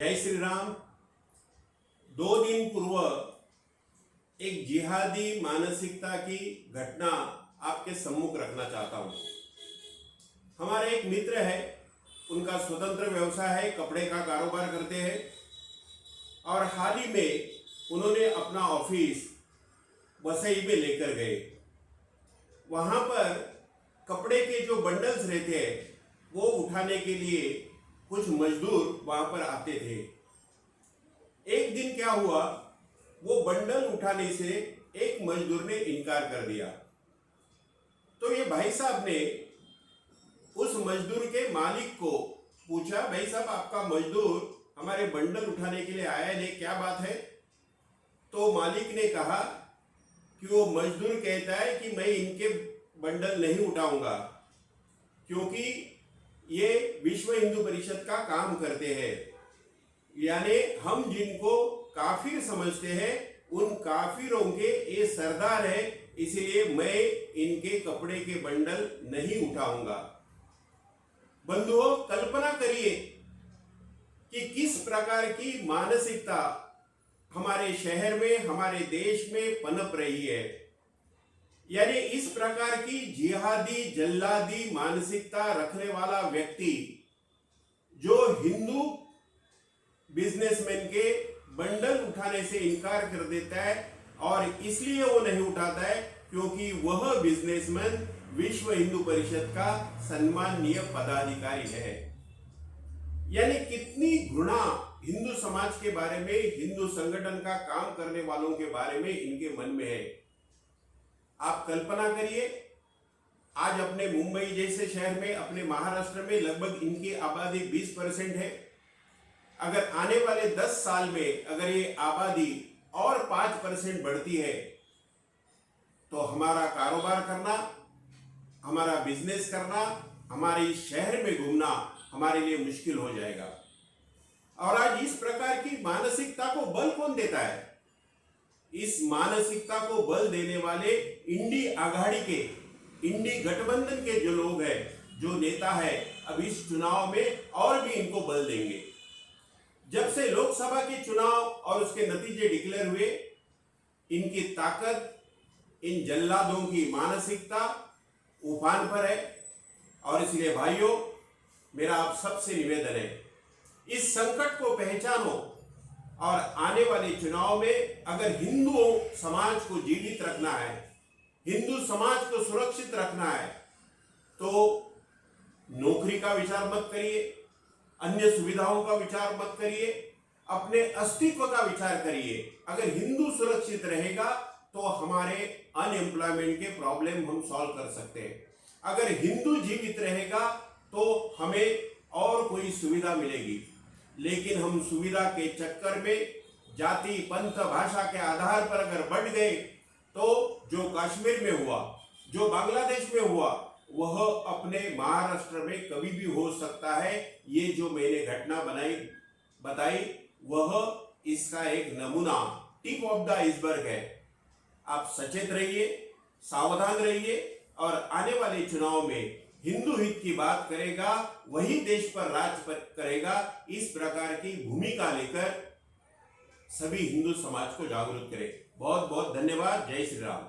जय श्री राम। 2 दिन पूर्व एक जिहादी मानसिकता की घटना आपके सम्मुख रखना चाहता हूं। हमारे एक मित्र है, उनका स्वतंत्र व्यवसाय है, कपड़े का कारोबार करते हैं और हाल ही में उन्होंने अपना ऑफिस वसई में लेकर गए। वहां पर कपड़े के जो बंडल्स रहते हैं वो उठाने के लिए कुछ मजदूर वहां पर आते थे। एक दिन क्या हुआ, वो बंडल उठाने से एक मजदूर ने इनकार कर दिया। तो ये भाई साहब ने उस मजदूर के मालिक को पूछा, भाई साहब आपका मजदूर हमारे बंडल उठाने के लिए आया नहीं, क्या बात है? तो मालिक ने कहा कि वो मजदूर कहता है कि मैं इनके बंडल नहीं उठाऊंगा क्योंकि ये विश्व हिंदू परिषद का काम करते हैं, यानी हम जिनको काफिर समझते हैं उन काफिरों के ये सरदार है, इसलिए मैं इनके कपड़े के बंडल नहीं उठाऊंगा। बंधुओं, कल्पना करिए कि किस प्रकार की मानसिकता हमारे शहर में, हमारे देश में पनप रही है। यानी इस प्रकार की जिहादी जल्लादी मानसिकता रखने वाला व्यक्ति जो हिंदू बिजनेसमैन के बंडल उठाने से इनकार कर देता है और इसलिए वो नहीं उठाता है क्योंकि वह बिजनेसमैन विश्व हिंदू परिषद का सम्माननीय पदाधिकारी है। यानी कितनी घृणा हिंदू समाज के बारे में, हिंदू संगठन का काम करने वालों के बारे में इनके मन में है। आप कल्पना करिए, आज अपने मुंबई जैसे शहर में, अपने महाराष्ट्र में लगभग इनकी आबादी 20% है। अगर आने वाले 10 साल में अगर ये आबादी और 5% बढ़ती है तो हमारा कारोबार करना, हमारा बिजनेस करना, हमारे शहर में घूमना हमारे लिए मुश्किल हो जाएगा। और आज इस प्रकार की मानसिकता को बल कौन देता है? इस मानसिकता को बल देने वाले इंडी आघाड़ी के, इंडी गठबंधन के जो लोग हैं, जो नेता है, अब इस चुनाव में और भी इनको बल देंगे। जब से लोकसभा के चुनाव और उसके नतीजे डिक्लेयर हुए, इनकी ताकत, इन जल्लादों की मानसिकता उफान पर है। और इसलिए भाइयों, मेरा आप सबसे निवेदन है, इस संकट को पहचानो और आने वाले चुनाव में अगर हिंदू समाज को जीवित रखना है, हिंदू समाज को सुरक्षित रखना है, तो नौकरी का विचार मत करिए, अन्य सुविधाओं का विचार मत करिए, अपने अस्तित्व का विचार करिए। अगर हिंदू सुरक्षित रहेगा तो हमारे अनएम्प्लॉयमेंट के प्रॉब्लम हम सॉल्व कर सकते हैं। अगर हिंदू जीवित रहेगा तो हमें और कोई सुविधा मिलेगी। लेकिन हम सुविधा के चक्कर में जाति, पंथ, भाषा के आधार पर अगर बढ़ गए तो जो कश्मीर में हुआ, जो बांग्लादेश में हुआ, वह अपने महाराष्ट्र में कभी भी हो सकता है। ये जो मैंने घटना बताई वह इसका एक नमूना, टिप ऑफ द आइसबर्ग है। आप सचेत रहिए, सावधान रहिए और आने वाले चुनाव में हिंदू हित की बात करेगा वही देश पर राज करेगा। इस प्रकार की भूमिका लेकर सभी हिंदू समाज को जागरूक करें। बहुत बहुत धन्यवाद। जय श्री राम।